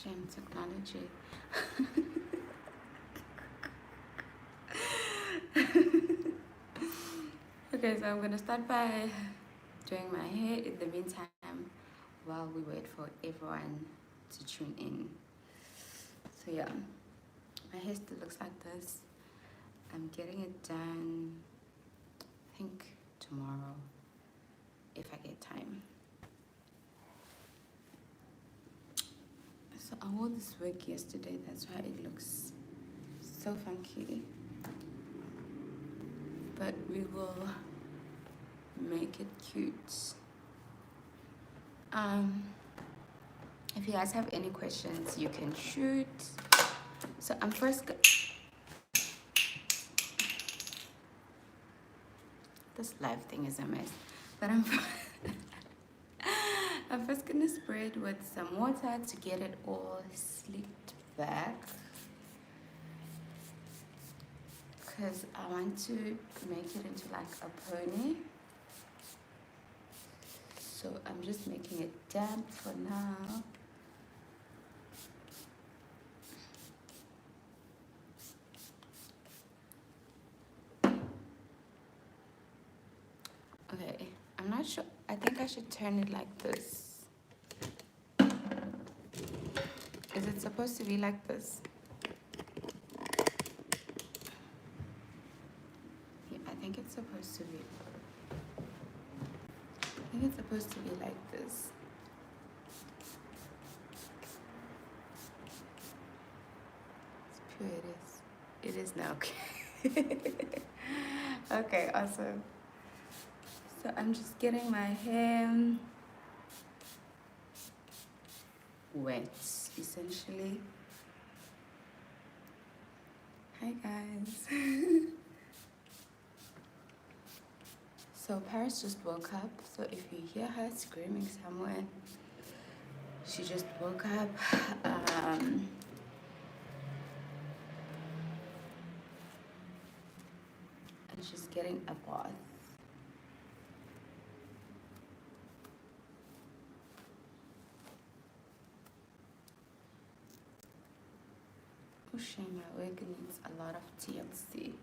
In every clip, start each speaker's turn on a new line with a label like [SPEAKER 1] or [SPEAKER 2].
[SPEAKER 1] Shame technology. Okay, so I'm gonna start by doing my hair in the meantime while we wait for everyone to tune in. So yeah, my hair still looks like this. I'm getting it done, I think tomorrow, if I get time. So I wore this wig yesterday, that's why it looks so funky. But we will make it cute. If you guys have any questions, you can shoot. So I'm first. This live thing is a mess, but I'm first gonna spray it with some water to get it all slicked back. Because I want to make it into like a pony. So I'm just making it damp for now. Okay, I'm not sure. I think I should turn it like this. Is it supposed to be like this? Yeah, I think it's supposed to be. I think it's supposed to be like this. It's pure, it is. It is now. Okay. Okay, awesome. So I'm just getting my hair wet, essentially. Hi guys. So Paris just woke up, so if you hear her screaming somewhere, she just woke up. And she's getting a bath. Oh shame, my wig needs a lot of TLC.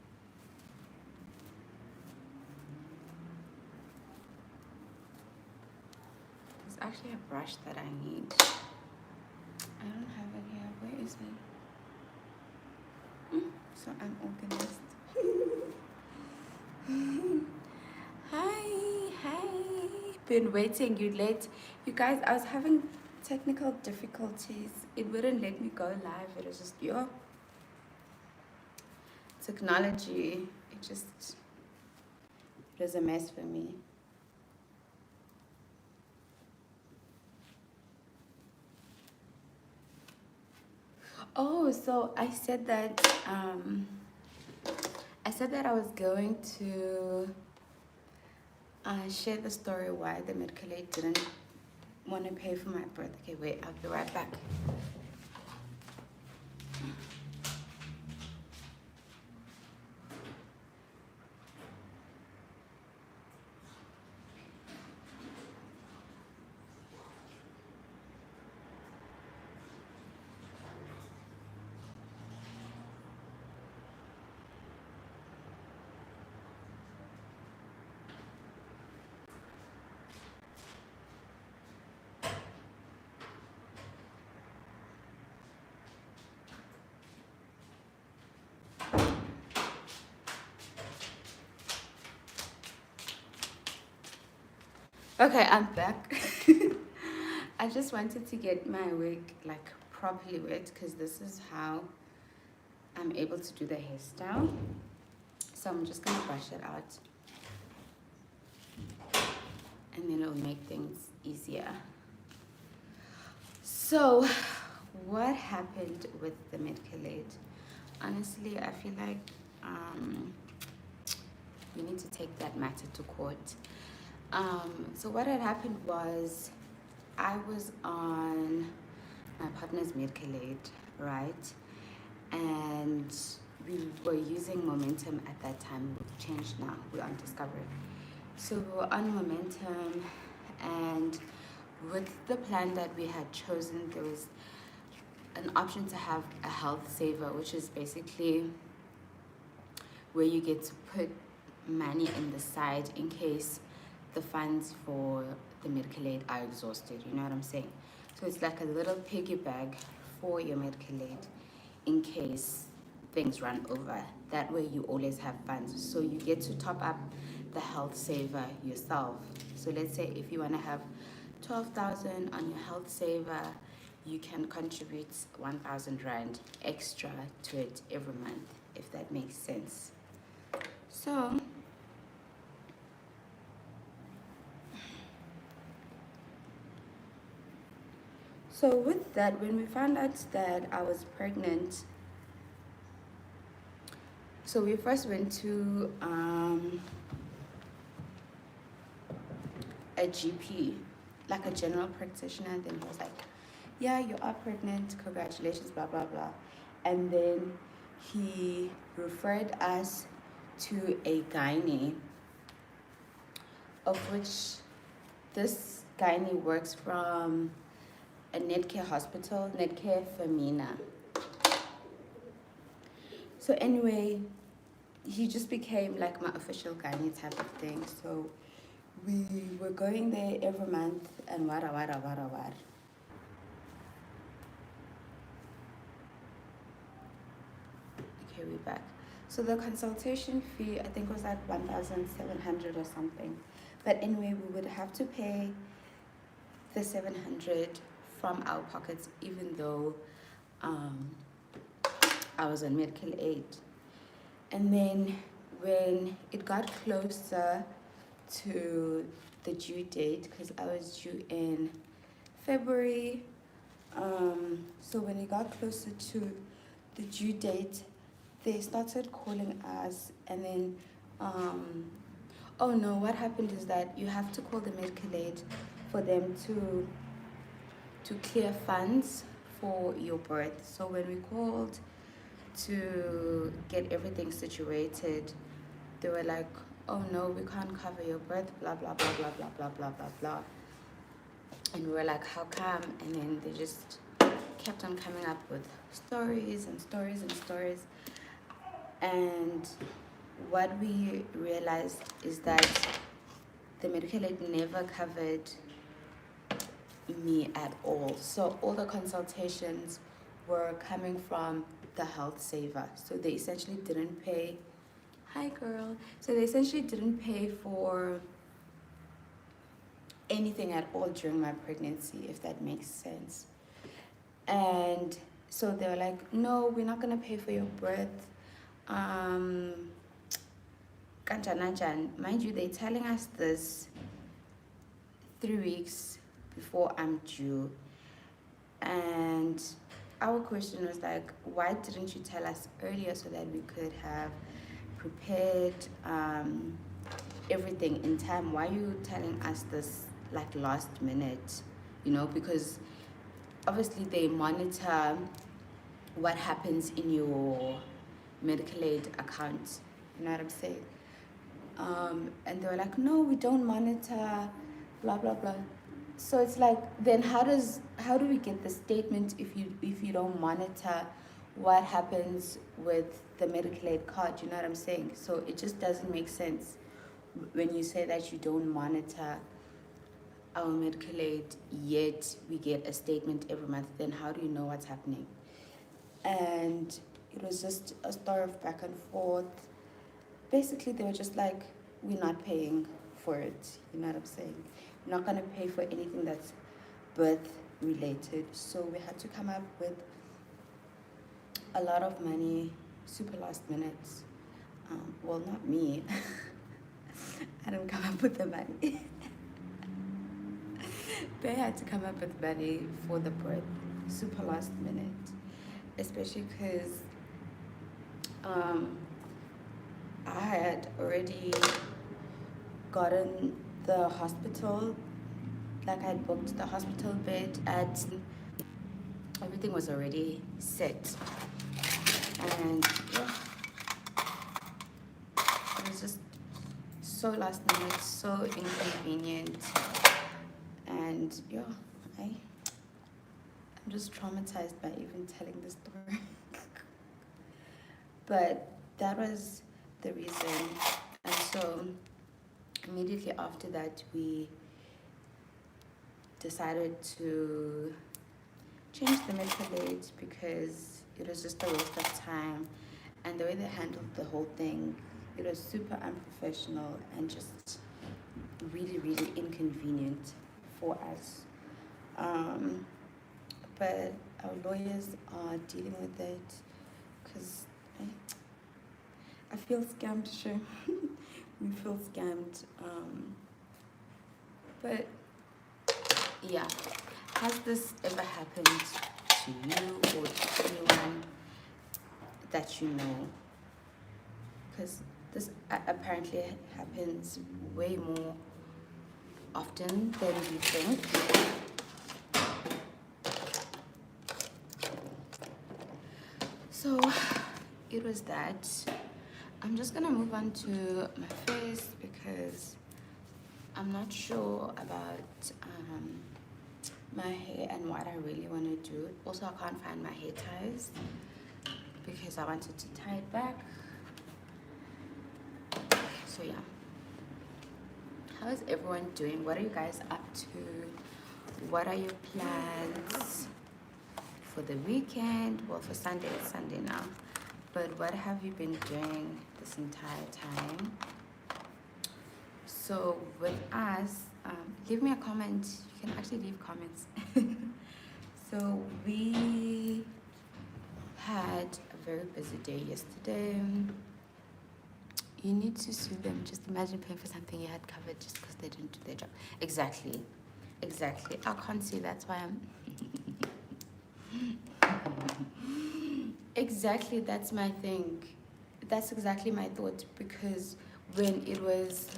[SPEAKER 1] There's actually a brush that I need. I don't have it here. Where is it? So unorganized. Hi. Been waiting, you late. You guys, I was having technical difficulties. It wouldn't let me go live. It was just your technology. It was a mess for me. Oh, so I said that I was going to share the story why the medical aid didn't want to pay for my birth. Okay, wait, I'll be right back. Okay, I'm back. I just wanted to get my wig like properly wet because this is how I'm able to do the hairstyle. So I'm just gonna brush it out and then it'll make things easier. So what happened with the medical aid? Honestly, I feel like we need to take that matter to court. So what had happened was I was on my partner's medical aid, right? And we were using Momentum at that time. We've changed now. We're on Discovery. So we were on Momentum, and with the plan that we had chosen, there was an option to have a health saver, which is basically where you get to put money in the side in case the funds for the medical aid are exhausted. You know what I'm saying? So it's like a little piggy bag for your medical aid in case things run over. That way you always have funds. So you get to top up the health saver yourself. So let's say if you want to have 12,000 on your health saver, you can contribute 1,000 rand extra to it every month, if that makes sense. So with that, when we found out that I was pregnant, so we first went to a GP, like a general practitioner, and then he was like, yeah, you are pregnant, congratulations, blah, blah, blah. And then he referred us to a gynae, of which this gynae works from a Netcare hospital, Netcare Femina. So anyway, he just became like my official gynae type of thing. So we were going there every month and wara. Okay, we're back. So the consultation fee, I think, was like 1,700 or something. But anyway, we would have to pay the 700 from our pockets, even though I was on medical aid. And then when it got closer to the due date, because I was due in February, so when it got closer to the due date, they started calling us, and then oh no, what happened is that you have to call the medical aid for them to clear funds for your birth. So when we called to get everything situated, they were like, oh no, we can't cover your birth, blah blah blah blah blah blah blah blah blah. And we were like, how come? And then they just kept on coming up with stories and stories and stories. And what we realized is that the medical aid never covered me at all. So all the consultations were coming from the health saver. So they essentially didn't pay. Hi girl. So they essentially didn't pay for anything at all during my pregnancy, if that makes sense. And so they were like, no, we're not gonna pay for your birth. Mind you, they're telling us this 3 weeks before I'm due. And our question was like, why didn't you tell us earlier so that we could have prepared everything in time? Why are you telling us this like last minute? You know, because obviously they monitor what happens in your medical aid account. You know what I'm saying? And they were like, no, we don't monitor, blah blah blah. So it's like, then how do we get the statement if you don't monitor what happens with the medical aid card? You know what I'm saying? So it just doesn't make sense when you say that you don't monitor our medical aid, yet we get a statement every month. Then how do you know what's happening? And it was just a story of back and forth. Basically, they were just like, we're not paying for it. You know what I'm saying? We're not going to pay for anything that's birth related. So we had to come up with a lot of money, super last minute. Well, not me. I didn't come up with the money. They had to come up with money for the birth, super last minute. Especially because I had already gotten the hospital, like I had booked the hospital bed at, everything was already set. And yeah, it was just so last minute, so inconvenient. And yeah, I'm just traumatized by even telling the story. But that was the reason. And so immediately after that, we decided to change the medical aid because it was just a waste of time. And the way they handled the whole thing, it was super unprofessional and just really, really inconvenient for us. But our lawyers are dealing with it because I feel scammed, sure. We feel scammed. But yeah, has this ever happened to you or to anyone that you know? Because this apparently happens way more often than we think. So it was that. I'm just gonna move on to my face because I'm not sure about my hair and what I really want to do. Also, I can't find my hair ties because I wanted to tie it back. So yeah, how is everyone doing? What are you guys up to? What are your plans for the weekend? Well, for Sunday, it's Sunday now, but what have you been doing this entire time? So with us, leave me a comment. You can actually leave comments. So we had a very busy day yesterday. You need to sue them. Just imagine paying for something you had covered just because they didn't do their job. Exactly. Exactly. I can't see. That's why I'm... Exactly. That's my thing. That's exactly my thought. Because when it was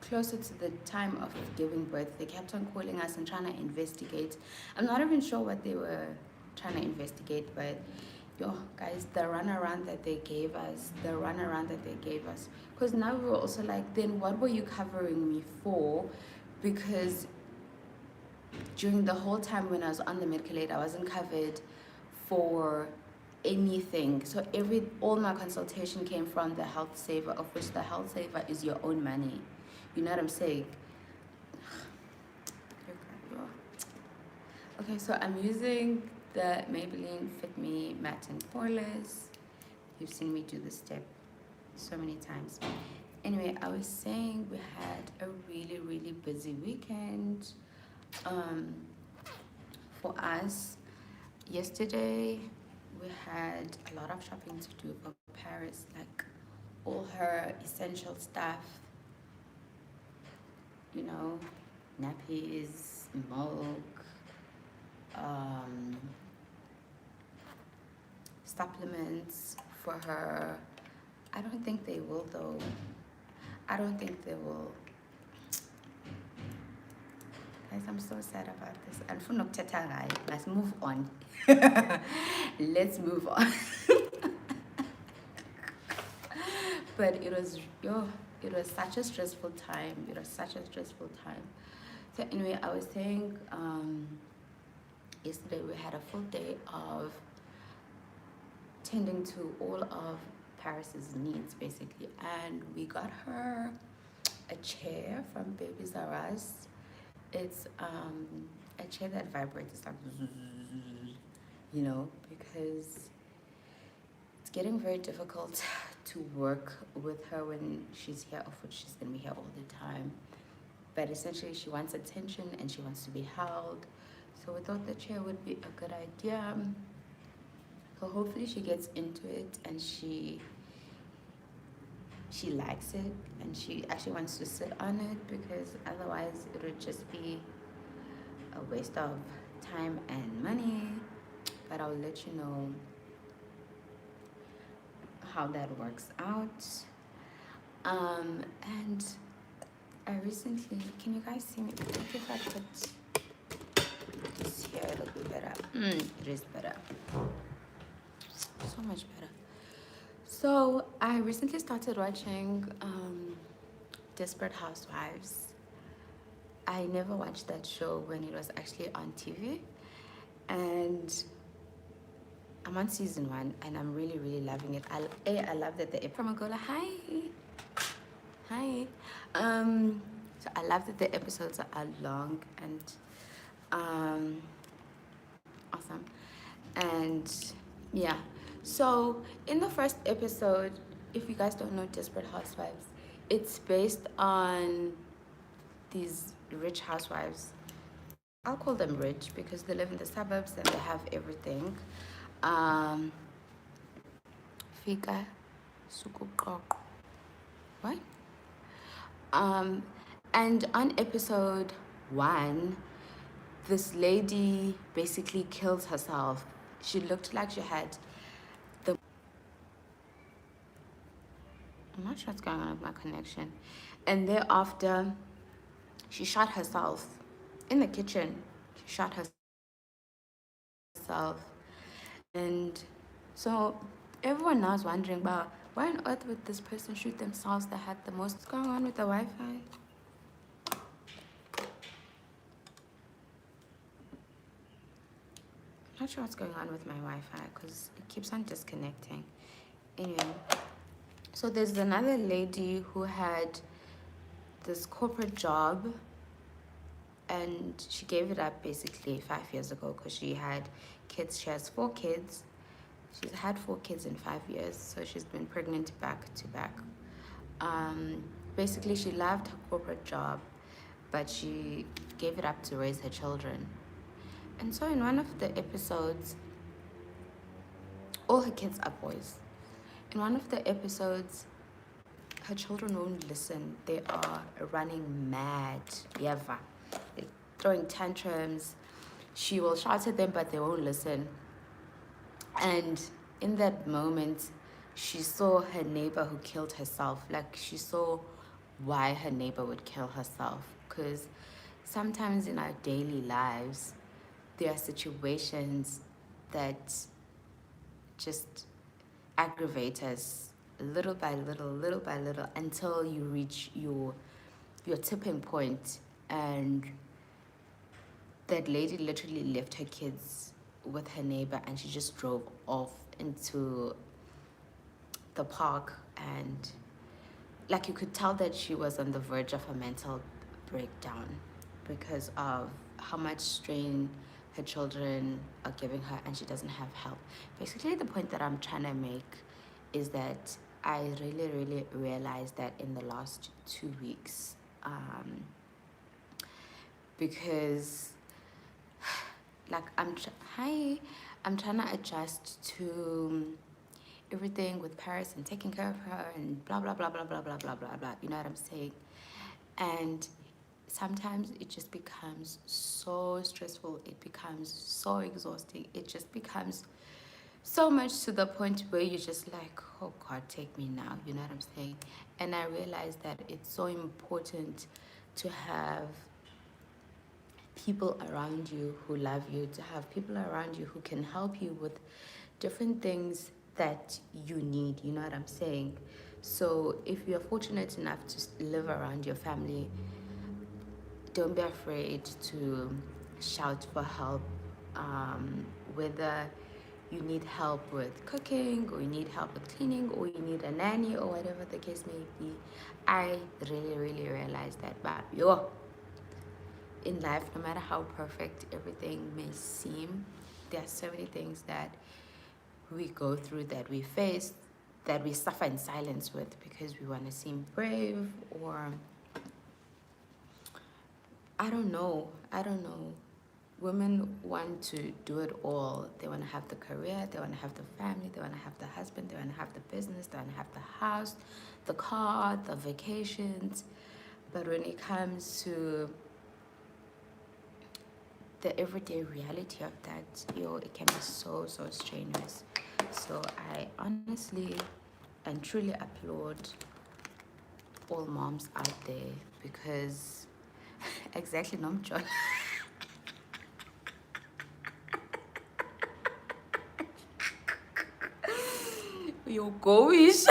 [SPEAKER 1] closer to the time of giving birth, they kept on calling us and trying to investigate. I'm not even sure what they were trying to investigate, but yo guys, the runaround that they gave us, because now we were also like, then what were you covering me for? Because during the whole time when I was on the medical aid, I wasn't covered for anything. So all my consultation came from the health saver, of which the health saver is your own money. You know what I'm saying? Okay, so I'm using the Maybelline Fit Me Matte and Poreless. You've seen me do this step so many times. Anyway, I was saying we had a really, really busy weekend. For us, yesterday we had a lot of shopping to do for Paris, like all her essential stuff, you know, nappies, milk, supplements for her. I don't think they will though. I don't think they will. Guys, I'm so sad about this. And let's move on. Let's move on. But it was such a stressful time. So anyway, I was saying yesterday we had a full day of tending to all of Paris's needs basically, and we got her a chair from Baby Zara's. It's a chair that vibrates. It's like, you know, because it's getting very difficult to work with her when she's here, of which she's gonna be here all the time. But essentially she wants attention and she wants to be held. So we thought the chair would be a good idea. So hopefully she gets into it and she likes it and she actually wants to sit on it, because otherwise it would just be a waste of time and money. But I'll let you know how that works out. And I recently, can you guys see me? I think if I put this here, it'll be better. It is better. So much better. So I recently started watching Desperate Housewives. I never watched that show when it was actually on TV, and I'm on season 1 and I'm really, really loving it. I love that the from Angola. Hi. So I love that the episodes are long and awesome. And yeah, so in the first episode, if you guys don't know Desperate Housewives, it's based on these rich housewives. I'll call them rich because they live in the suburbs and they have everything. Fika sukuqoqo. What? And on episode 1, this lady basically kills herself. She looked like she had the... I'm not sure what's going on with my connection. And thereafter, she shot herself in the kitchen. She shot herself. And so everyone now is wondering about why on earth would this person shoot themselves that had the most... What's going on with the Wi-Fi? Not sure what's going on with my Wi-Fi because it keeps on disconnecting. Anyway, so there's another lady who had this corporate job and she gave it up basically 5 years ago because she had kids. She has 4 kids. She's had 4 kids in 5 years, so she's been pregnant back to back. Basically, she loved her corporate job, but she gave it up to raise her children. And so in one of the episodes, all her kids are boys. In one of the episodes, her children won't listen. They are running mad. Yeva. They're throwing tantrums. She will shout at them, but they won't listen. And in that moment, she saw her neighbor who killed herself. Like, she saw why her neighbor would kill herself. Because sometimes in our daily lives, there are situations that just aggravate us little by little, until you reach your tipping point. And that lady literally left her kids with her neighbor and she just drove off into the park, and like you could tell that she was on the verge of a mental breakdown because of how much strain her children are giving her and she doesn't have help. Basically, the point that I'm trying to make is that I really realized that in the last 2 weeks, because like I'm trying to adjust to everything with Paris and taking care of her and blah blah blah blah blah blah blah blah blah. You know what I'm saying? And sometimes it just becomes so stressful. It becomes so exhausting. It just becomes so much to the point where you're just like, oh God, take me now. You know what I'm saying? And I realized that it's so important to have people around you who love you, to have people around you who can help you with different things that you need. You know what I'm saying? So if you're fortunate enough to live around your family, don't be afraid to shout for help, whether you need help with cooking or you need help with cleaning or you need a nanny or whatever the case may be. I really realized that, but in life, no matter how perfect everything may seem, there are so many things that we go through, that we face, that we suffer in silence with because we want to seem brave, or I don't know. Women want to do it all. They want to have the career, they want to have the family, they want to have the husband, they want to have the business, they want to have the house, the car, the vacations. But when it comes to the everyday reality of that, it can be so strenuous. So I honestly and truly applaud all moms out there, because exactly, no John. Yo, goish.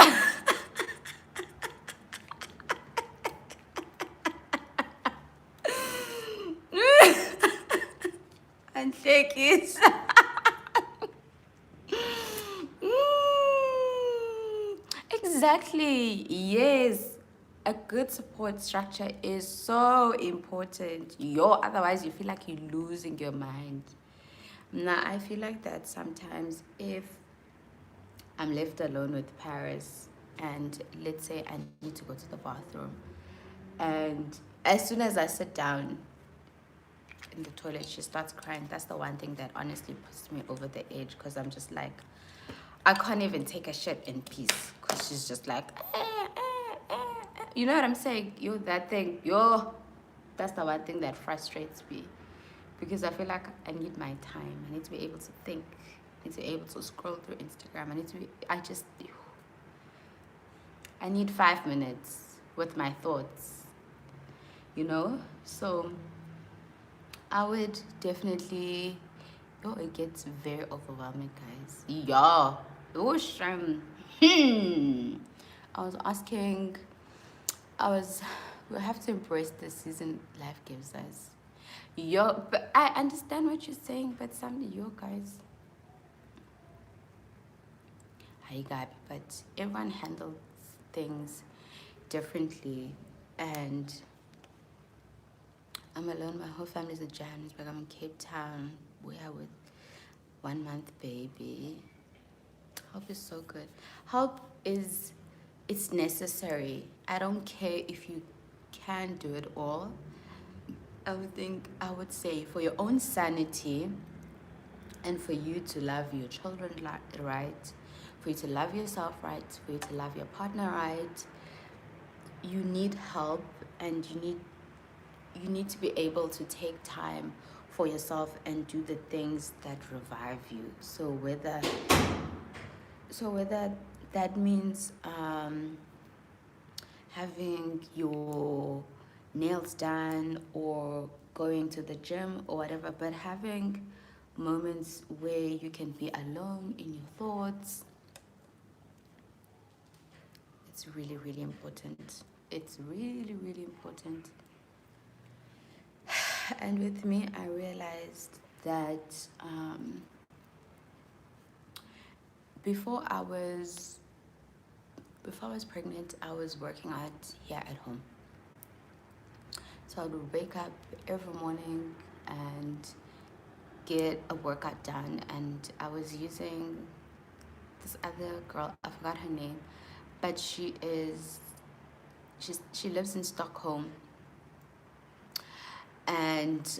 [SPEAKER 1] and shakies. Exactly. Yes. A good support structure is so important. Otherwise you feel like you're losing your mind. Now I feel like that sometimes if I'm left alone with Paris and let's say I need to go to the bathroom, and as soon as I sit down in the toilet, she starts crying. That's the one thing that honestly puts me over the edge, because I'm just like, I can't even take a shit in peace because she's just like, you know what I'm saying? That's the one thing that frustrates me, because I feel like I need my time. I need to be able to think. I need to be able to scroll through Instagram. I need 5 minutes with my thoughts, you know? So I would definitely, it gets very overwhelming, guys. Yeah. Oh, shame. I was asking, we have to embrace the season life gives us. But I understand what you're saying, but guys, hi, Gabi, but everyone handles things differently. And I'm alone. My whole family's in Johannesburg. I'm in Cape Town. We are with 1 month baby. Help is so good. It's necessary. I don't care if you can do it all. I would say for your own sanity and for you to love your children right, for you to love yourself right, for you to love your partner right, you need help, and you need to be able to take time for yourself and do the things that revive you. So whether that means having your nails done or going to the gym or whatever, but having moments where you can be alone in your thoughts, it's really, really important. It's really, really important. And with me, I realized that before I was pregnant, I was working out here at home. So I would wake up every morning and get a workout done, and I was using this other girl, I forgot her name, but she lives in Stockholm, and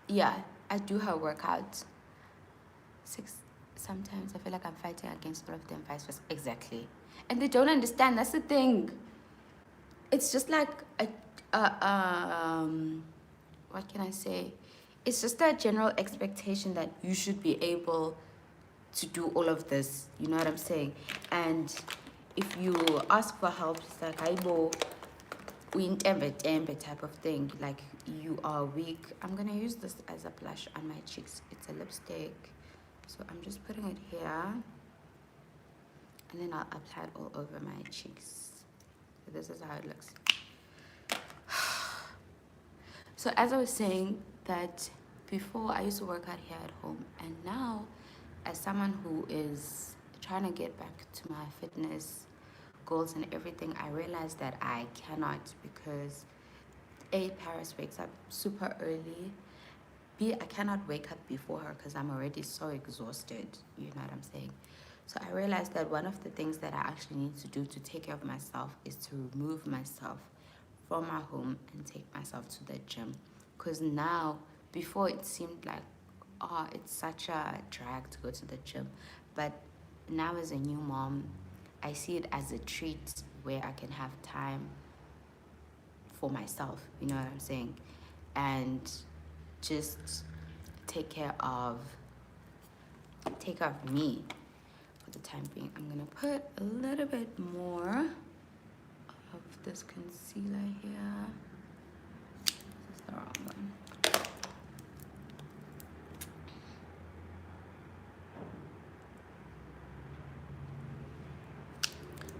[SPEAKER 1] yeah, I do her workout 6. Sometimes I feel like I'm fighting against all of them, vice versa. Exactly. And they don't understand. That's the thing. It's just like what can I say? It's just a general expectation that you should be able to do all of this. You know what I'm saying? And if you ask for help, it's like, we tembe type of thing. Like, you are weak. I'm gonna use this as a blush on my cheeks. It's a lipstick. So I'm just putting it here, and then I'll apply it all over my cheeks. So this is how it looks. So as I was saying, that before I used to work out here at home, and now as someone who is trying to get back to my fitness goals and everything, I realized that I cannot, because A, Paris wakes up super early. B, I cannot wake up before her because I'm already so exhausted. You know what I'm saying? So I realized that one of the things that I actually need to do to take care of myself is to remove myself from my home and take myself to the gym. Because now, before it seemed like, it's such a drag to go to the gym. But now as a new mom, I see it as a treat where I can have time for myself. You know what I'm saying? And just take care of me for the time being. I'm gonna put a little bit more of this concealer here. This is the wrong one.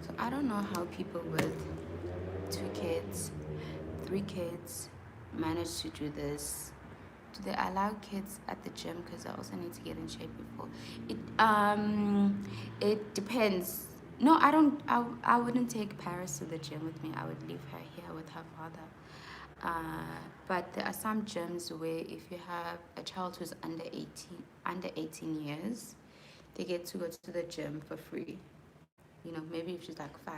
[SPEAKER 1] So I don't know how people with 2 kids, 3 kids manage to do this do they allow kids at the gym? Because I also need to get in shape before. It depends. No, I don't. I wouldn't take Paris to the gym with me. I would leave her here with her father. But there are some gyms where if you have a child who's under 18 years, they get to go to the gym for free. You know, maybe if she's like 5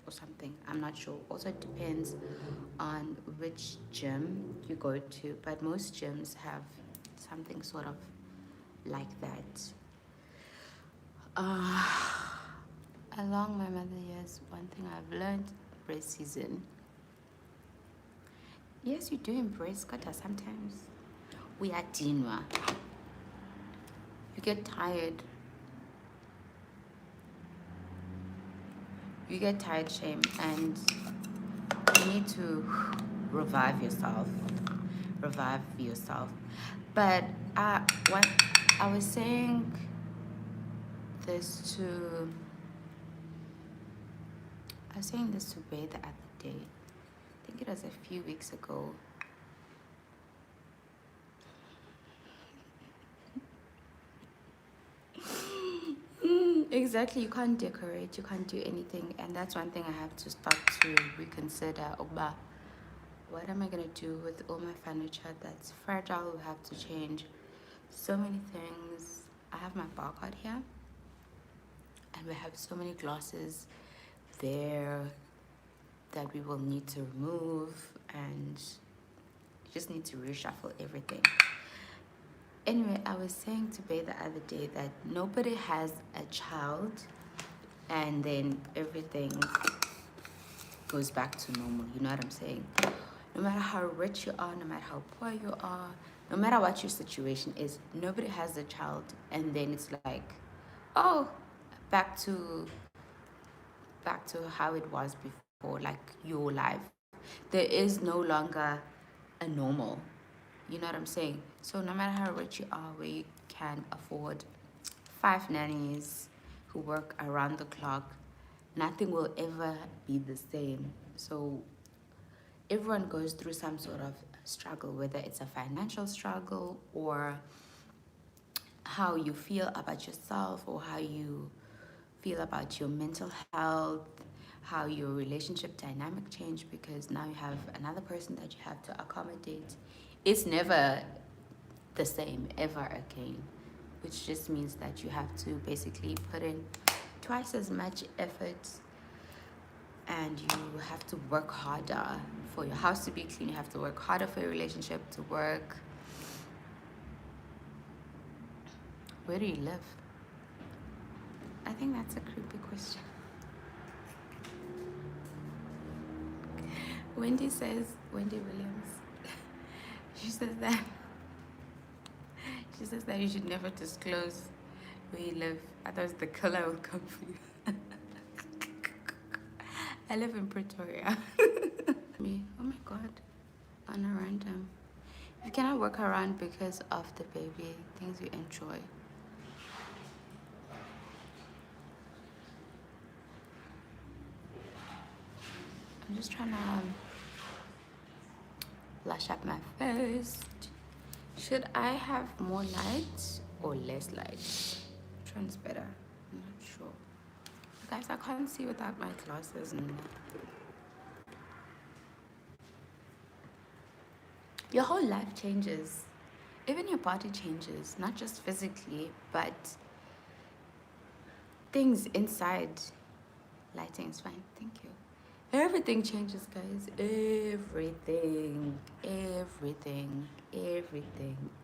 [SPEAKER 1] or something, I'm not sure. Also depends on which gym you go to, but most gyms have something sort of like that. Along my mother years, one thing I've learned: breast season. Yes, you do embrace Kata sometimes. We are dinwa. You get tired. You get tired, shame, and you need to revive yourself. Revive yourself. But what I was saying this to Bay the other day. I think it was a few weeks ago. Exactly, you can't decorate, you can't do anything, and that's one thing I have to start to reconsider. Oba, what am I gonna do with all my furniture that's fragile? We have to change so many things. I have my bar card here, and we have so many glasses there that we will need to remove, and you just need to reshuffle everything. Anyway, I was saying to Bay the other day that nobody has a child and then everything goes back to normal. You know what I'm saying? No matter how rich you are, no matter how poor you are, no matter what your situation is, nobody has a child and then it's like, oh, back to how it was before, like your life. There is no longer a normal. You know what I'm saying? So no matter how rich you are, where you can afford 5 nannies who work around the clock, nothing will ever be the same. So everyone goes through some sort of struggle, whether it's a financial struggle or how you feel about yourself or how you feel about your mental health, how your relationship dynamic change because now you have another person that you have to accommodate. It's never the same ever again, which just means that you have to basically put in twice as much effort and you have to work harder for your house to be clean. You have to work harder for your relationship to work. Where do you live? I think that's a creepy question. Wendy Williams, she says that you should never disclose where you live, otherwise the killer will come for you. I live in Pretoria. Me, oh my god, on a random. You cannot work around because of the baby, things you enjoy. I'm just trying to blush up my face. Should I have more light or less light? Which one's better? I'm not sure. Guys, I can't see without my glasses. Your whole life changes. Even your body changes, not just physically, but things inside. Lighting is fine, thank you. Everything changes, guys. Everything,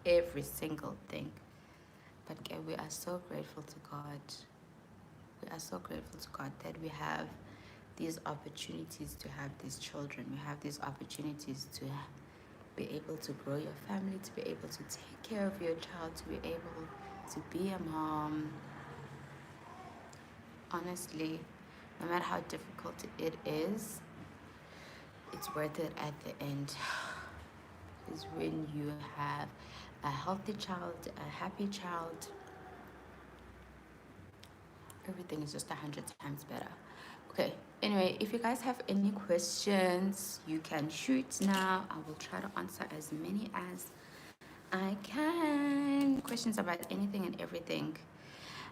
[SPEAKER 1] every single thing. But okay, we are so grateful to God. We are so grateful to God that we have these opportunities to have these children. We have these opportunities to be able to grow your family, to be able to take care of your child, to be able to be a mom. Honestly, no matter how difficult it is, it's worth it at the end. Is when you have a healthy child, a happy child, everything is just 100 times better. Okay, anyway, if you guys have any questions, you can shoot now. I will try to answer as many as I can. Questions about anything and everything.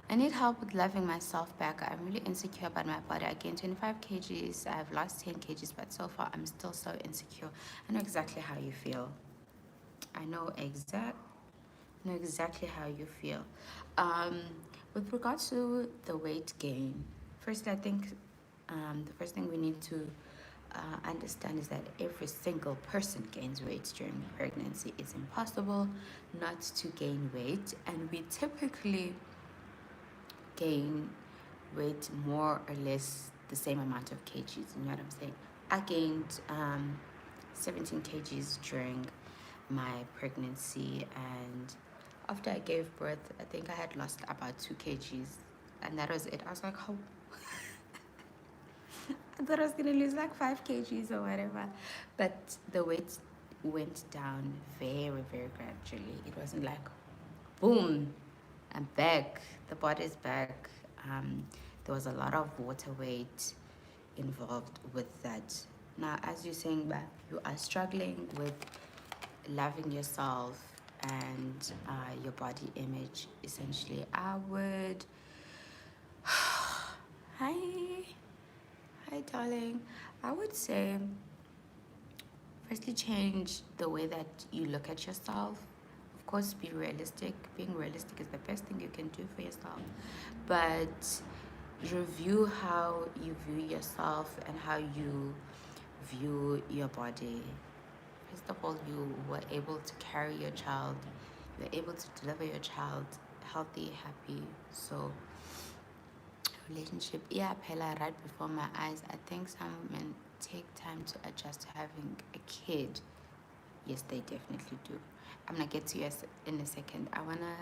[SPEAKER 1] I need help with loving myself back. I'm really insecure about my body. I gained 25 kgs. I've lost 10 kgs, but so far I'm still so insecure. I know exactly how you feel. I know exactly how you feel. Um, with regards to the weight gain, first I think the first thing we need to understand is that every single person gains weight during pregnancy. It's impossible not to gain weight, and we typically gain weight more or less the same amount of kgs. You know what I'm saying? I gained 17 kgs during my pregnancy, and after I gave birth, I think I had lost about 2 kgs, and that was it. I was like, oh, I thought I was gonna lose like 5 kgs or whatever, but the weight went down very, very gradually. It wasn't like, boom, I'm back. The body's back. There was a lot of water weight involved with that. Now, as you're saying, back, you are struggling with loving yourself and your body image. Essentially, I would. Hi, hi, darling. I would say, firstly, change the way that you look at yourself. Of course, be realistic. Being realistic is the best thing you can do for yourself. But review how you view yourself and how you view your body. First of all, you were able to carry your child. You were able to deliver your child healthy, happy. So relationship, yeah, Pela, right before my eyes. I think some women take time to adjust to having a kid. Yes, they definitely do. I'm gonna get to you in a second. I wanna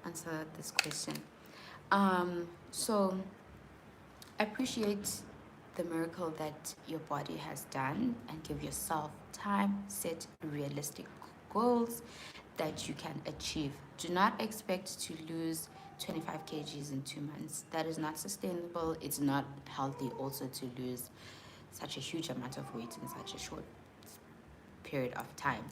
[SPEAKER 1] answer this question. So appreciate the miracle that your body has done and give yourself time, set realistic goals that you can achieve. Do not expect to lose 25 kgs in 2 months. That is not sustainable. It's not healthy also to lose such a huge amount of weight in such a short period of time.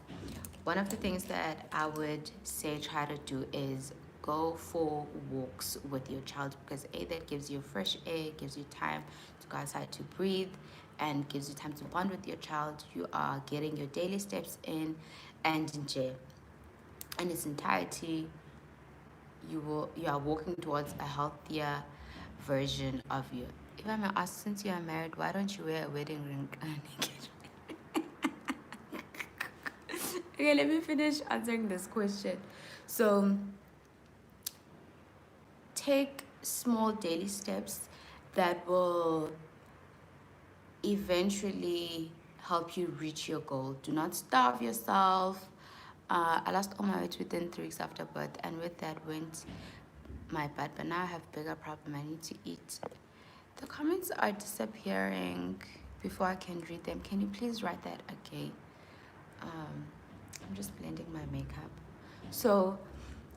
[SPEAKER 1] One of the things that I would say try to do is go for walks with your child, because that gives you fresh air, gives you time to go outside to breathe, and gives you time to bond with your child. You are getting your daily steps in, and in its entirety, you are walking towards a healthier version of you. If I may ask, since you are married, why don't you wear a wedding ring? Okay, let me finish answering this question. So take small daily steps that will eventually help you reach your goal. Do not starve yourself. I lost all my weight within 3 weeks after birth, and with that went my butt, but now I have bigger problem. I need to eat. The comments are disappearing before I can read them. Can you please write that again? I'm just blending my makeup. So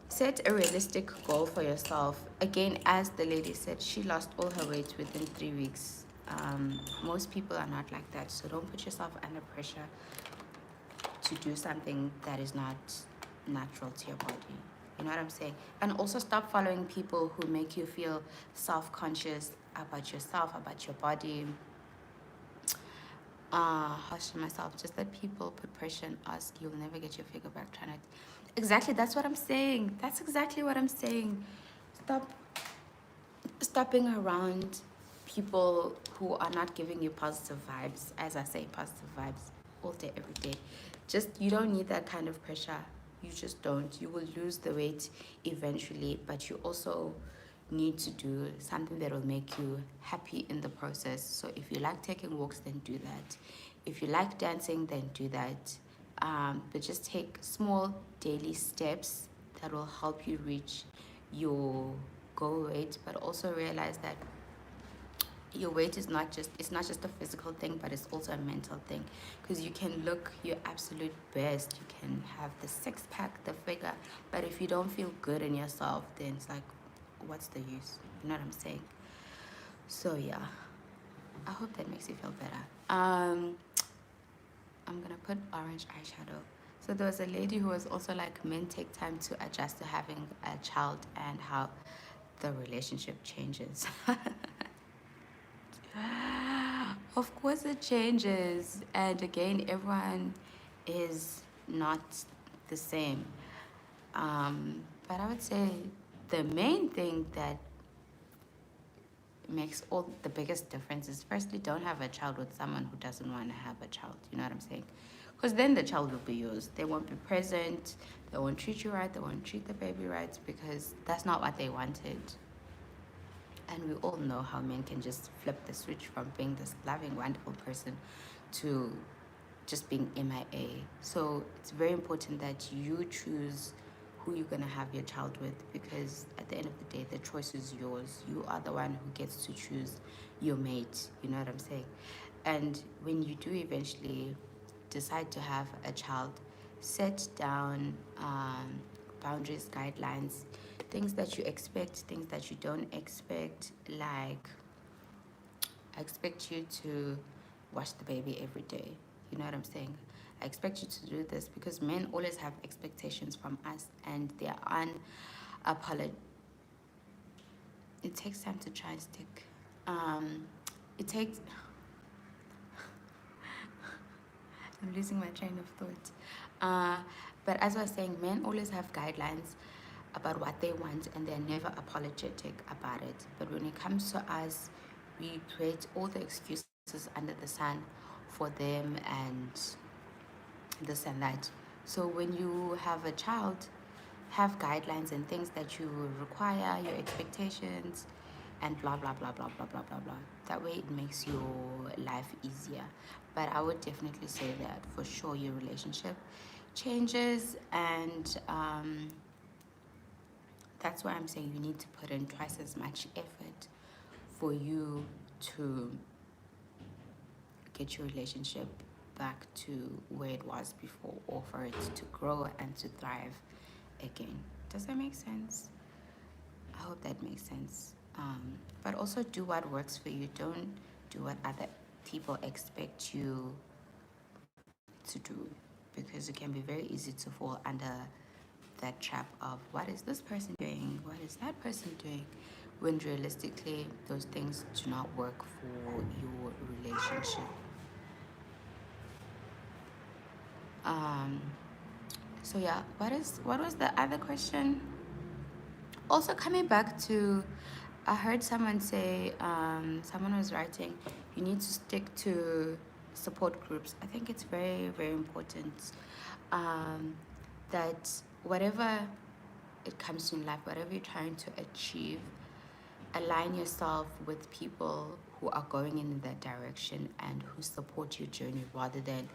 [SPEAKER 1] set a realistic goal for yourself. Again, as the lady said, she lost all her weight within 3 weeks. Most people are not like that, so don't put yourself under pressure to do something that is not natural to your body. You know what I'm saying? And also stop following people who make you feel self-conscious about yourself, about your body. Harsh on myself, just that people put pressure and ask, you'll never get your figure back, trying to. Exactly, that's what I'm saying. That's exactly what I'm saying. Stop stopping around people who are not giving you positive vibes. As I say, positive vibes all day, every day. Just, you don't need that kind of pressure. You just don't. You will lose the weight eventually, but you also need to do something that will make you happy in the process. So if you like taking walks, then do that. If you like dancing, then do that. But just take small daily steps that will help you reach your goal weight, but also realize that your weight is not just, it's not just a physical thing, but it's also a mental thing, because you can look your absolute best, you can have the six-pack, the figure, but if you don't feel good in yourself, then it's like, what's the use? You know what I'm saying? So yeah, I hope that makes you feel better. I'm gonna put orange eyeshadow So there was a lady who was also like, men take time to adjust to having a child and how the relationship changes. Of course it changes, and again, everyone is not the same. But I would say the main thing that makes all the biggest difference is, firstly, don't have a child with someone who doesn't want to have a child. You know what I'm saying? Because then the child will be yours. They won't be present. They won't treat you right. They won't treat the baby right, because that's not what they wanted. And we all know how men can just flip the switch from being this loving, wonderful person to just being MIA. So it's very important that you choose who you're going to have your child with, because at the end of the day, the choice is yours. You are the one who gets to choose your mate. You know what I'm saying? And when you do eventually decide to have a child, set down boundaries, guidelines, things that you expect, things that you don't expect. Like, I expect you to wash the baby every day. You know what I'm saying? I expect you to do this, because men always have expectations from us, and they're unapologetic. It takes time to try and stick. It takes. I'm losing my train of thought. But as I was saying, men always have guidelines about what they want, and they're never apologetic about it. But when it comes to us, we create all the excuses under the sun for them and this and that. So when you have a child, have guidelines and things that you require, your expectations, and blah blah blah blah blah blah blah blah. That way it makes your life easier. But I would definitely say that for sure your relationship changes, and that's why I'm saying you need to put in twice as much effort for you to get your relationship back to where it was before, or for it to grow and to thrive again. Does that make sense? I hope that makes sense. But also do what works for you. Don't do what other people expect you to do, because it can be very easy to fall under that trap of, what is this person doing? What is that person doing? When realistically, those things do not work for your relationship. So yeah, what was the other question? Also, coming back to, I heard someone say, someone was writing, you need to stick to support groups. I think it's very, very important that whatever it comes to in life, whatever you're trying to achieve, align yourself with people who are going in that direction and who support your journey, rather than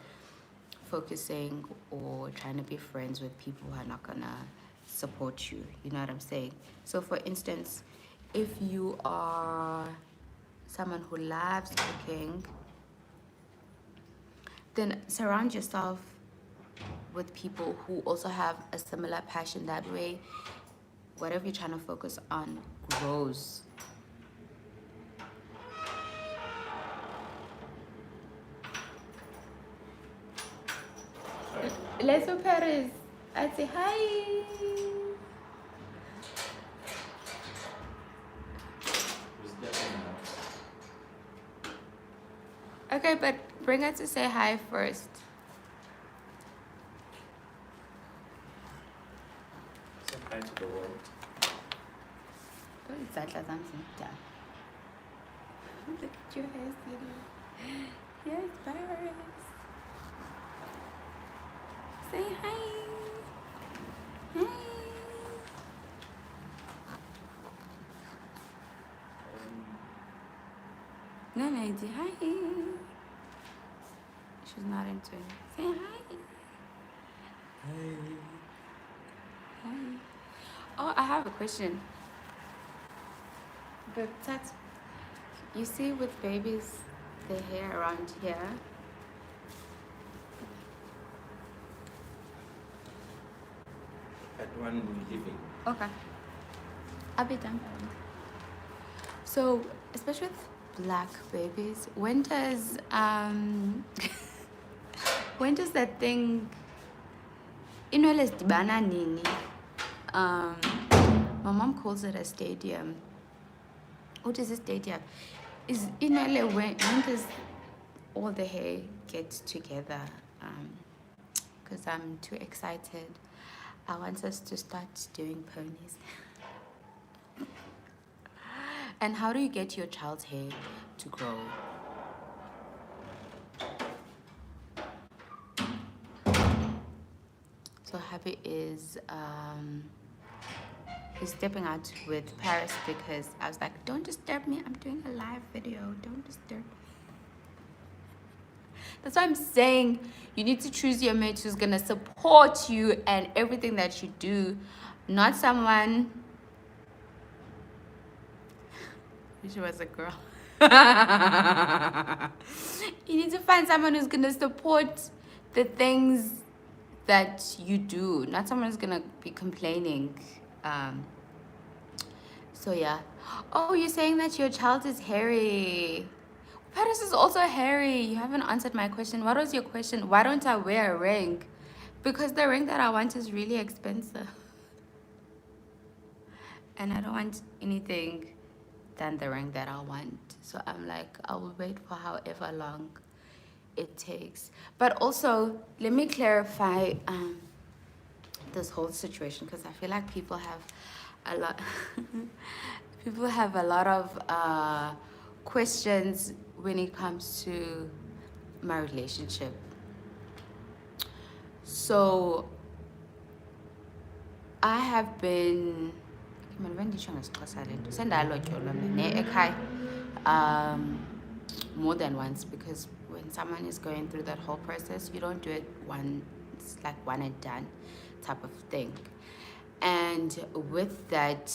[SPEAKER 1] focusing or trying to be friends with people who are not gonna support you. You know what I'm saying? So for instance, if you are someone who loves cooking, then surround yourself with people who also have a similar passion. That way, whatever you're trying to focus on grows. Let's Paris. I'd say hi. Okay, but bring her to say hi first.
[SPEAKER 2] Say hi to the world.
[SPEAKER 1] Look at your hair, sweetie. Yes, Paris. Say hi. Hi. No, Nancy, hi. She's not into it. Say hi.
[SPEAKER 2] Hi.
[SPEAKER 1] Hi. Oh, I have a question. But that's, you see with babies, the hair around here.
[SPEAKER 2] At one living.
[SPEAKER 1] Okay. I'll be done. So, especially with black babies, when does when does that thing Inwele sidibana nini? My mom calls it a stadium. What is a stadium? Is inwele when does all the hair get together? Because I'm too excited. I want us to start doing ponies. And how do you get your child's hair to grow? So Happy is he's stepping out with Paris because I was like, don't disturb me. I'm doing a live video. Don't disturb. That's why I'm saying you need to choose your mate who's gonna support you and everything that you do, not someone. Wish it was a girl. You need to find someone who's gonna support the things that you do, not someone who's gonna be complaining. So yeah. Oh, you're saying that your child is hairy. Paris is also hairy. You haven't answered my question. What was your question? Why don't I wear a ring? Because the ring that I want is really expensive. And I don't want anything than the ring that I want. So I'm like, I will wait for however long it takes. But also, let me clarify this whole situation, because I feel like people have a lot people have a lot of questions when it comes to my relationship. So I have been more than once, because when someone is going through that whole process, you don't do it once, like one and done type of thing. And with that,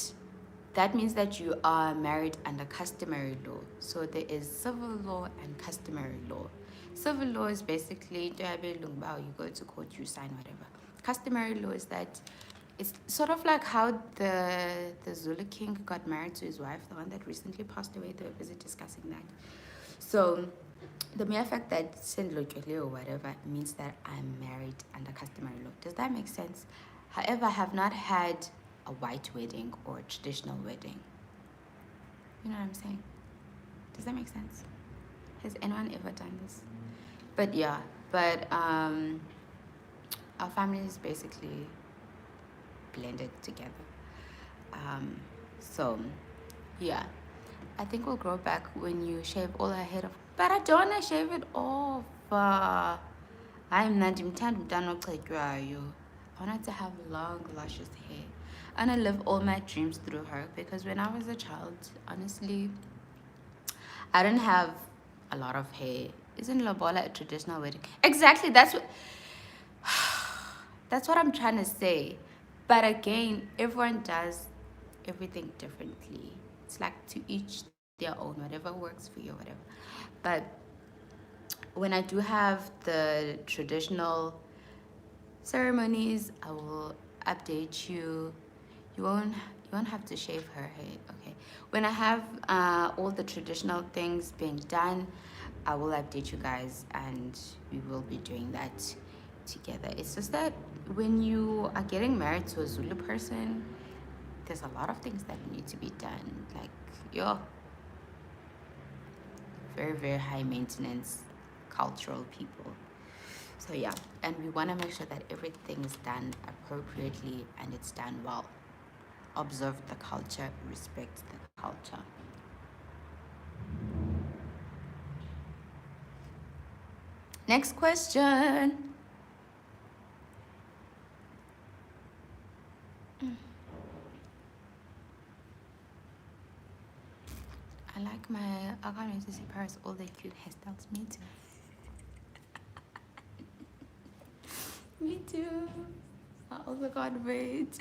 [SPEAKER 1] that means that you are married under customary law. So there is civil law and customary law. Civil law is basically you go to court, you sign whatever. Customary law is that it's sort of like how the Zulu king got married to his wife, the one that recently passed away. They were busy discussing that. So the mere fact that Sendlokele or whatever means that I'm married under customary law. Does that make sense? However, I have not had a white wedding or a traditional wedding. You know what I'm saying? Does that make sense? Has anyone ever done this? But yeah, our family is basically blended together. So yeah, I think we'll grow back when you shave all her hair off. But I don't want to shave it off. I'm not I wanted to have long, luscious hair. And I live all my dreams through her, because when I was a child, honestly, I didn't have a lot of hair. Isn't lobola a traditional wedding? Exactly, that's what I'm trying to say. But again, everyone does everything differently. It's like to each their own, whatever works for you, whatever. But when I do have the traditional ceremonies, I will update you. You won't have to shave her hair, okay? When I have all the traditional things being done, I will update you guys, and we will be doing that together. It's just that when you are getting married to a Zulu person, there's a lot of things that need to be done. Like, you're very, very high maintenance cultural people. So yeah, and we want to make sure that everything is done appropriately and it's done well. Observe the culture, respect the culture. Next question. I can't wait to see Paris, all the cute hairstyles. Me too. Me too. I also can't wait.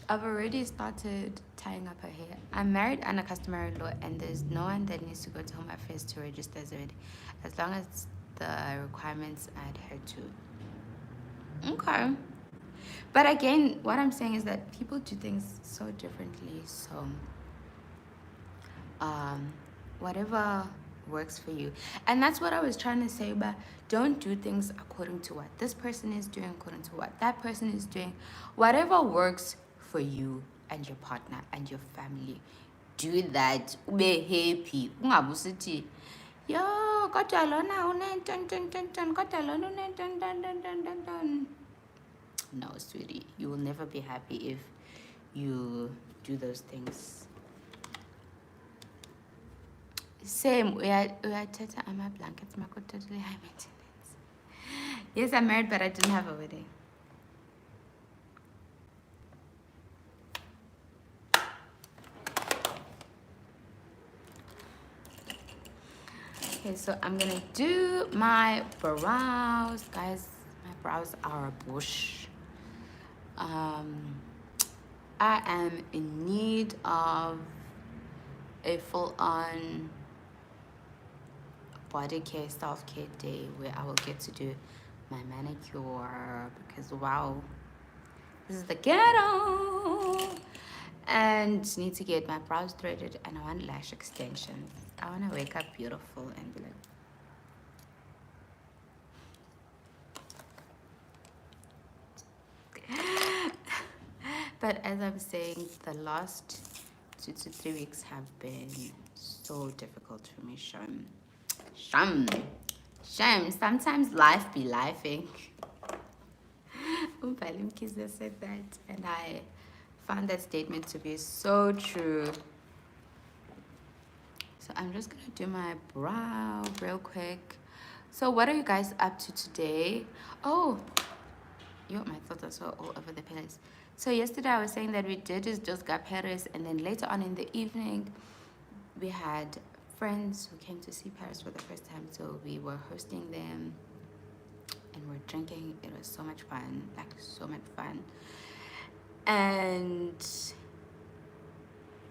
[SPEAKER 1] I've already started tying up her hair. I'm married under customary law, and there's no one that needs to go to Home Affairs to register as a wedding, as long as the requirements are adhered to. Okay. But again, what I'm saying is that people do things so differently. So, whatever works for you. And that's what I was trying to say, but don't do things according to what this person is doing, according to what that person is doing. Whatever works for you and your partner and your family, do that. Be happy. Ungabusithi, yo, kodwa lona une-ton. Kodwa lona une-ton. No, sweetie, you will never be happy if you do those things. Same, uyathatha ama-blankets makho totally high maintenance. Yes, I'm married, but I didn't have a wedding. Okay, so I'm gonna do my brows. Guys, my brows are a bush. I am in need of a full-on body care, self-care day where I will get to do my manicure because wow, this is the ghetto. And need to get my brows threaded, and I want lash extensions. I want to wake up beautiful and be like but as I'm saying, the last 2 to 3 weeks have been so difficult for me. Shame. Sometimes life be lifing. Umbalim Kizza said that, and I found that statement to be so true. So I'm just gonna do my brow real quick. So what are you guys up to today? Oh, yo, my thoughts are so all over the place. So yesterday I was saying that we did is just got Paris, and then later on in the evening we had friends who came to see Paris for the first time. So we were hosting them and we're drinking. It was so much fun, like so much fun. And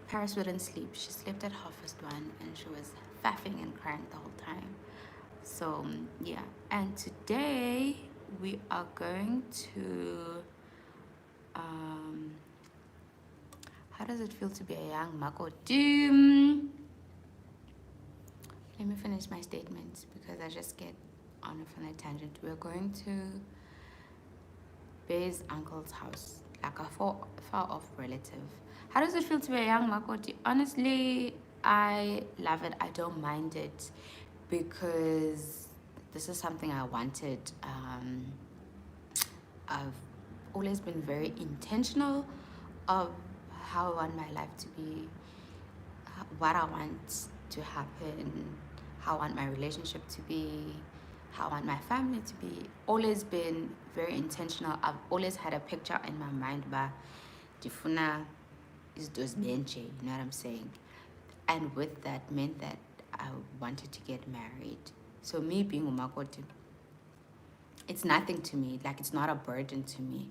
[SPEAKER 1] Paris wouldn't sleep. She slept at 1:30 and she was faffing and crying the whole time. So yeah, and today we are going to how does it feel to be a young Makoti? Let me finish my statements because I just get on a tangent. We're going to Bay's uncle's house, like a far off relative. How does it feel to be a young Makoti? Honestly, I love it. I don't mind it because this is something I wanted. I've always been very intentional of how I want my life to be, what I want to happen, how I want my relationship to be, how I want my family to be. Always been very intentional. I've always had a picture in my mind, but Difuna is those benche, you know what I'm saying? And with that meant that I wanted to get married. So me being umakoti, it's nothing to me. Like, it's not a burden to me,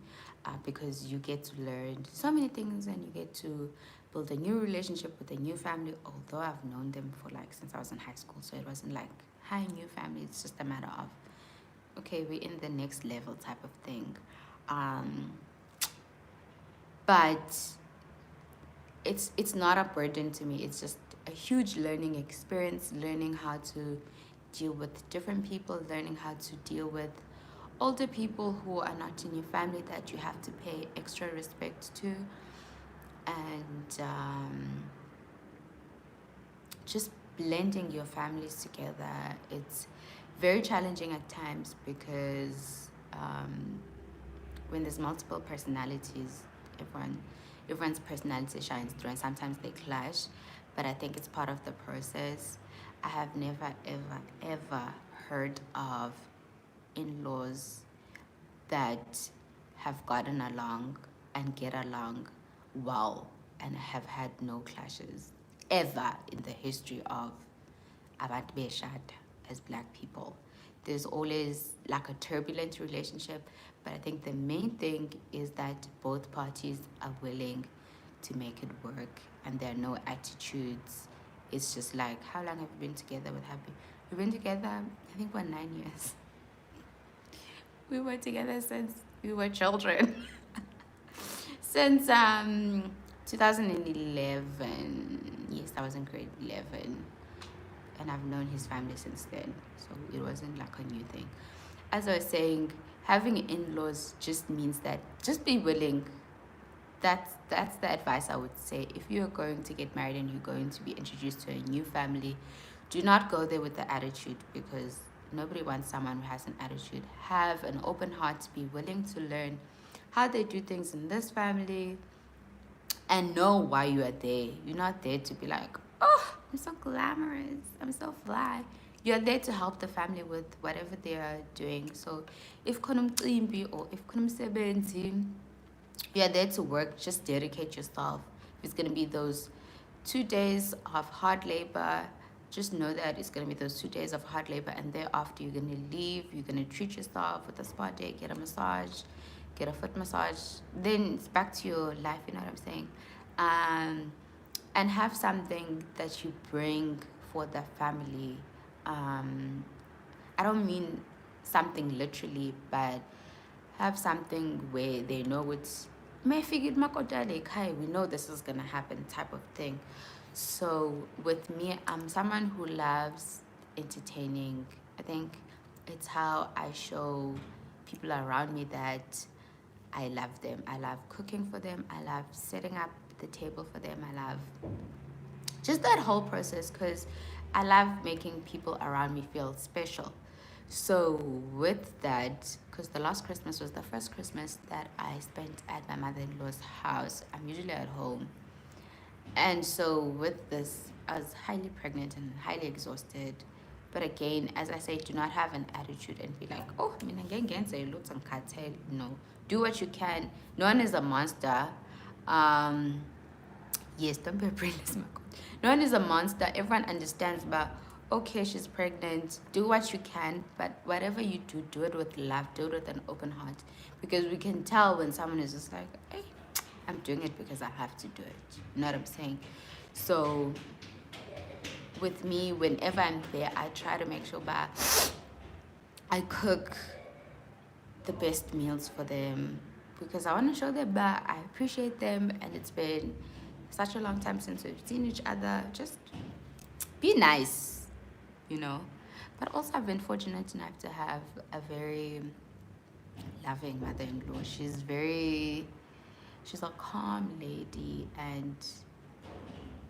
[SPEAKER 1] because you get to learn so many things and you get to build a new relationship with a new family. Although I've known them for like since I was in high school, so it wasn't like hi new family. It's just a matter of okay, we're in the next level type of thing. But it's not a burden to me. It's just a huge learning experience, learning how to deal with different people, learning how to deal with older people who are not in your family that you have to pay extra respect to, and just blending your families together. It's very challenging at times because when there's multiple personalities, everyone's personality shines through, and sometimes they clash, but I think it's part of the process. I have never ever heard of in-laws that have gotten along and get along well and have had no clashes ever in the history of Abantu Beshad as Black people. There's always like a turbulent relationship, but I think the main thing is that both parties are willing to make it work and there are no attitudes. It's just like, how long have you been together with Happy? We've been together, I think, for 9 years. We were together since we were children. Since 2011. Yes, I was in grade 11. and I've known his family since then, so it wasn't like a new thing. As I was saying, having in-laws just means that just be willing. That's the advice I would say. If you're going to get married and you're going to be introduced to a new family, do not go there with the attitude, because nobody wants someone who has an attitude. Have an open heart, be willing to learn how they do things in this family, and know why you are there. You're not there to be like, oh, I'm so glamorous, I'm so fly. You're there to help the family with whatever they are doing. So if kunomcimbi or if kunomsebenzi, you're there to work, just dedicate yourself. If it's going to be those 2 days of hard labor, just know that it's going to be those 2 days of hard labor, and thereafter you're going to leave. You're going to treat yourself with a spa day, get a massage, get a foot massage, then it's back to your life. You know what I'm saying? And have something that you bring for the family. I don't mean something literally, but have something where they know it's may figured like, hi, we know this is gonna happen type of thing. So with me, I'm someone who loves entertaining. I think it's how I show people around me that I love them. I love cooking for them. I love setting up the table for them. I love just that whole process, because I love making people around me feel special. So with that, because the last Christmas was the first Christmas that I spent at my mother-in-law's house. I'm usually at home. And so with this, I was highly pregnant and highly exhausted. But again, as I say, do not have an attitude and be like, oh, I mean, again, say lots and cartel. No, do what you can. No one is a monster. Yes, don't be a brainless. No one is a monster. Everyone understands about, okay, she's pregnant. Do what you can, but whatever you do, do it with love. Do it with an open heart, because we can tell when someone is just like, hey, I'm doing it because I have to do it. You know what I'm saying? So with me, whenever I'm there, I try to make sure that I cook the best meals for them, because I want to show them that I appreciate them, and it's been such a long time since we've seen each other. Just be nice, you know. But also, I've been fortunate enough to have a very loving mother-in-law. She's a calm lady, and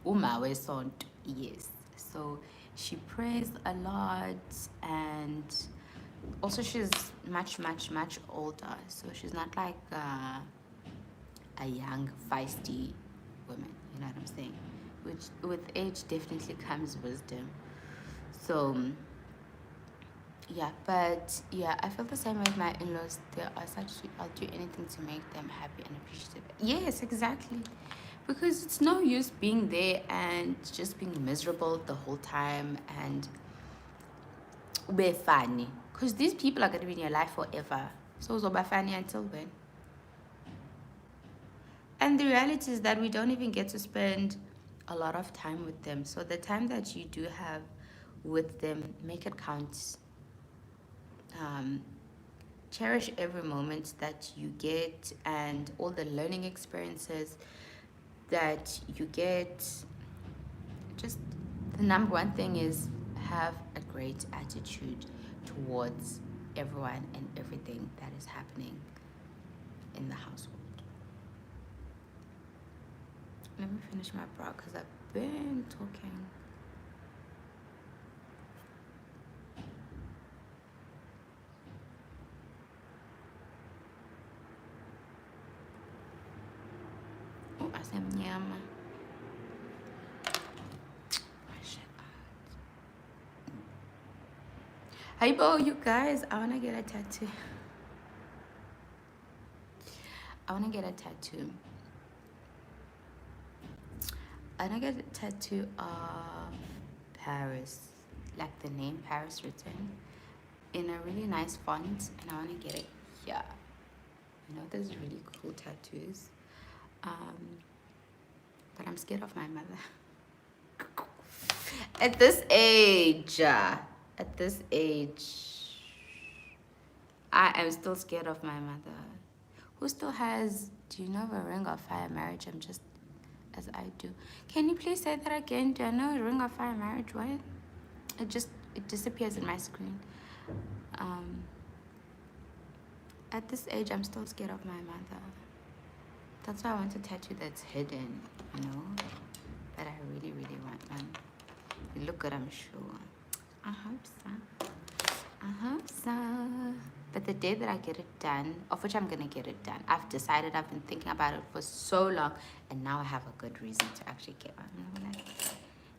[SPEAKER 1] umawe sonto, yes. So she prays a lot, and also she's much older. So she's not like a young feisty woman. You know what I'm saying? Which with age definitely comes wisdom. So yeah, but yeah, I feel the same with my in-laws. They are such sweet. I'll do anything to make them happy and appreciative. Yes, exactly. Because it's no use being there and just being miserable the whole time and be funny. Because these people are going to be in your life forever. So be funny until when? And the reality is that we don't even get to spend a lot of time with them. So the time that you do have with them, make it count. Cherish every moment that you get and all the learning experiences that you get. Just the number one thing is have a great attitude towards everyone and everything that is happening in the household. Let me finish my bra because I've been talking. Oh, asemnyama. Hey, bo, you guys, I want to get a tattoo. I want to get a tattoo of Paris, like the name Paris written in a really nice font, and I want to get it here. You know, there's really cool tattoos, but I'm scared of my mother. At this age, I am still scared of my mother. Who still has, do you know of a ring of fire marriage? I'm just, as I do. Can you please say that again? Do I know a ring of fire marriage? What? it disappears in my screen. At this age, I'm still scared of my mother. That's why I want a tattoo that's hidden, you know. But I really, really want one. You look good, I'm sure. I hope so. I hope so. But the day that I get it done, of which I'm gonna get it done, I've decided. I've been thinking about it for so long, and now I have a good reason to actually get one. I'm like,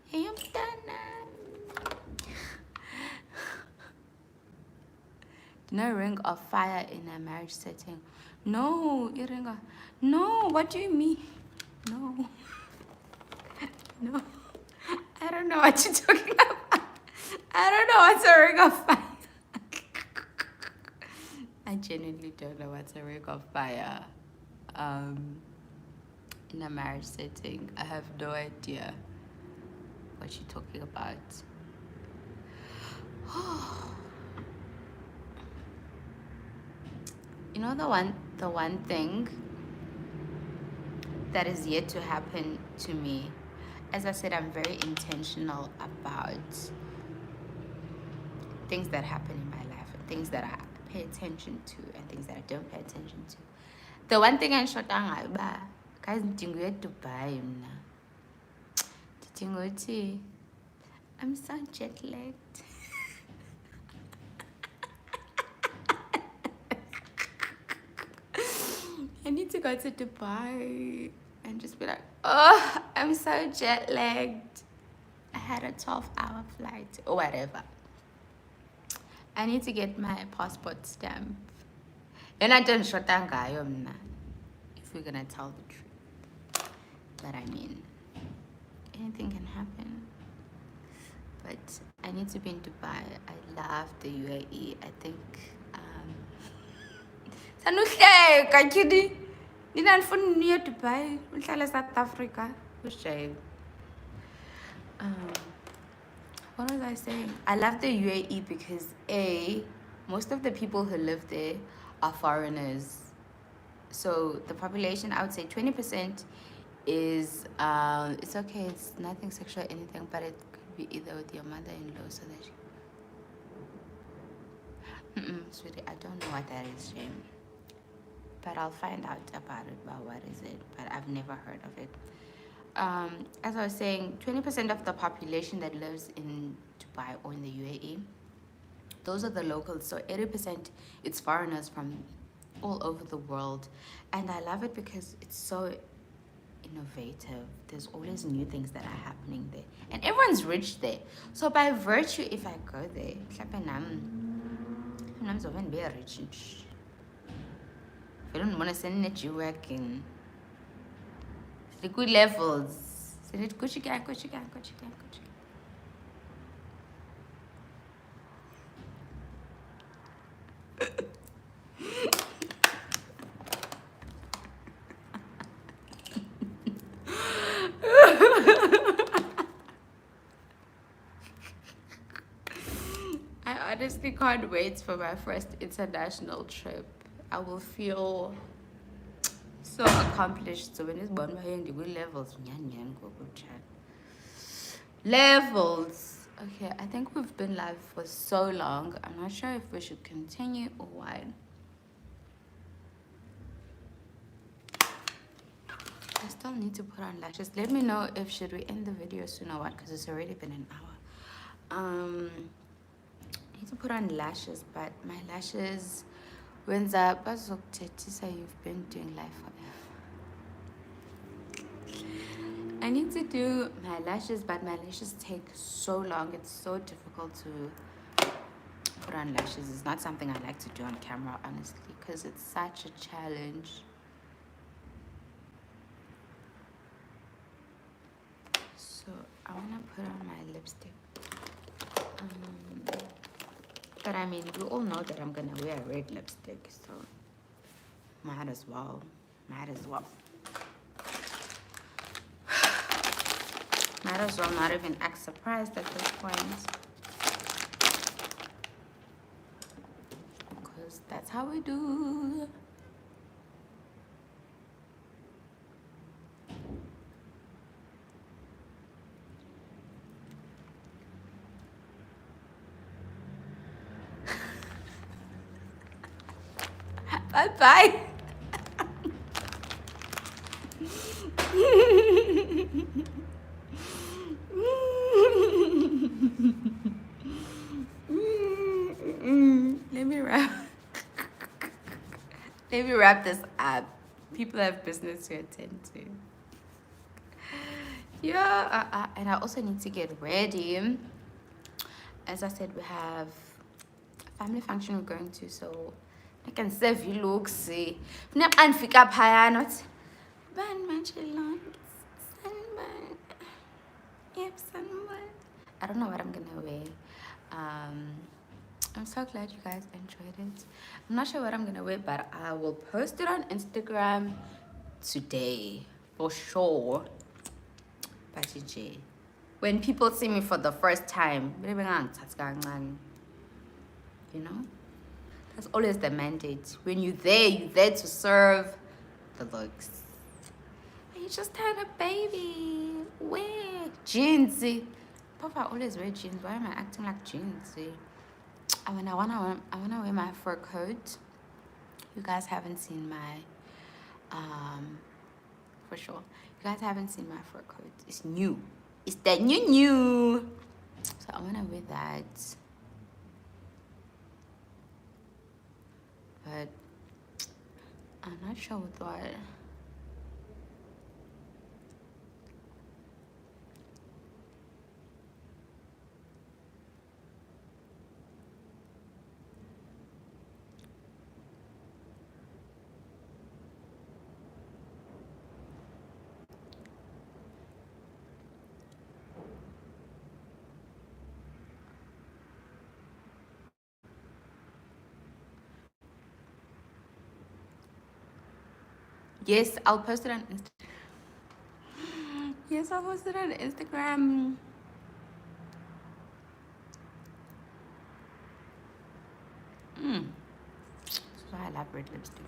[SPEAKER 1] hey, I'm done now. No ring of fire in a marriage setting. No, Iringa. No, what do you mean? No. No. I don't know what you're talking about. I don't know what's a ring of fire. I genuinely don't know what's a ring of fire. In a marriage setting, I have no idea what you're talking about. You know the one thing that is yet to happen to me. As I said, I'm very intentional about things that happen in my life and things that I pay attention to and things that I don't pay attention to. The one thing I'm short on, guys, Dubai. I'm so jet lagged. I need to go to Dubai and just be like, oh, I'm so jet lagged. I had a 12-hour flight or whatever. I need to get my passport stamp. And I don't shut down if we're gonna tell the truth. But I mean, anything can happen. But I need to be in Dubai. I love the UAE. I think Sanuhle, kakidi. Nina nfuna near Dubai. Uhlala South Africa. Shame. What was I saying? I love the UAE because most of the people who live there are foreigners. So the population, I would say 20% is it's okay, it's nothing sexual or anything, but it could be either with your mother-in-law, so that sweetie, I don't know what that is, Shame. But I'll find out about it. About what is it? But I've never heard of it. As I was saying, 20% of the population that lives in Dubai or in the UAE, those are the locals. So 80% it's foreigners from all over the world. And I love it because it's so innovative. There's always new things that are happening there. And everyone's rich there. So by virtue, if I go there, I'm so very rich. I don't want to send you working. The good levels. Send it Gucci gang. I honestly can't wait for my first international trip. I will feel so accomplished. So when it's born, my levels. Levels. Okay, I think we've been live for so long. I'm not sure if we should continue or what. I still need to put on lashes. Let me know if should we end the video soon or what, because it's already been an hour. I need to put on lashes, but my lashes when you've been doing life forever. I need to do my lashes, but my lashes take so long. It's so difficult to put on lashes. It's not something I like to do on camera, honestly, because it's such a challenge. So I want to put on my lipstick. But I mean, you all know that I'm going to wear red lipstick, so might as well. Might as well not even act surprised at this point. Because that's how we do. Bye bye. Let me wrap. Let me wrap this up. People have business to attend to. Yeah, and I also need to get ready. As I said, we have a family function we're going to, so I can save you looks. And pick up high not. I don't know what I'm gonna wear. I'm so glad you guys enjoyed it. I'm not sure what I'm gonna wear, but I will post it on Instagram today for sure. When people see me for the first time, you know, that's always the mandate. When you're there to serve the looks. You just had a baby. Wear jeans. Papa always wear jeans. Why am I acting like jeans? I wanna wear my fur coat. You guys haven't seen my for sure. You guys haven't seen my fur coat. It's new. It's that new. So I wanna wear that. But I'm not sure with what. Yes, I'll post it on Instagram. Yes, I'll post it on Instagram. This is why I love red lipstick.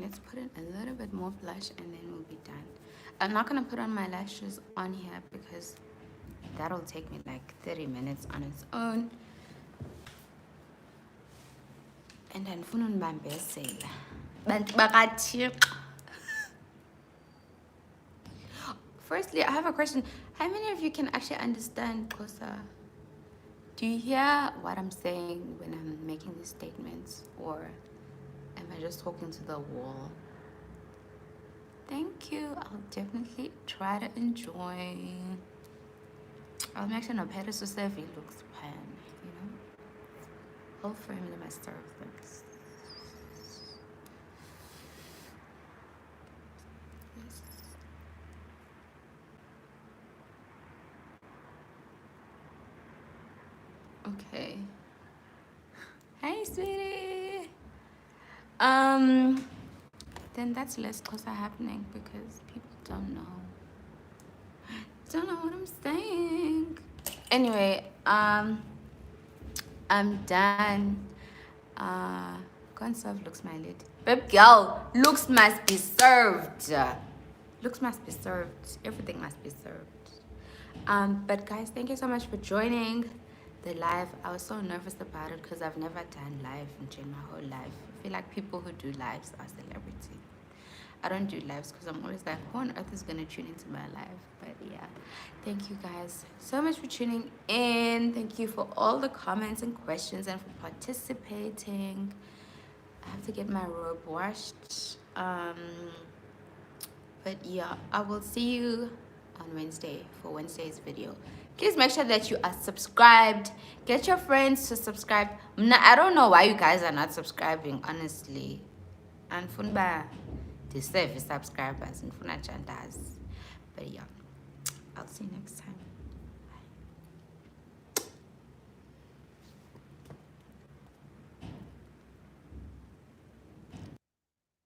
[SPEAKER 1] Let's put in a little bit more blush and then we'll be done. I'm not gonna put on my lashes on here because that'll take me like 30 minutes on its own. And then funun bambesela. Firstly, I have a question. How many of you can actually understand Xhosa? Do you hear what I'm saying when I'm making these statements, or am I just talking to the wall? Thank you. I'll definitely try to enjoy. I'll make sure no Paris or Sevi looks fine, you know? I'll frame my service. Yes. Okay. Hey, sweetie. Then that's less Xhosa happening because people don't know what I'm saying. Anyway, I'm done. Can't serve looks my lid. Babe girl, looks must be served. Looks must be served. Everything must be served. But guys, thank you so much for joining the live. I was so nervous about it because I've never done live in my whole life. I feel like people who do lives are celebrities. I don't do lives because I'm always like, who on earth is gonna tune into my live? But yeah, thank you guys so much for tuning in. Thank you for all the comments and questions and for participating. I have to get my robe washed. But yeah, I will see you on Wednesday for Wednesday's video. Please make sure that you are subscribed. Get your friends to subscribe. I don't know why you guys are not subscribing, honestly. And Funba deserve subscribers and Funa Chandas. But yeah, I'll see you next time.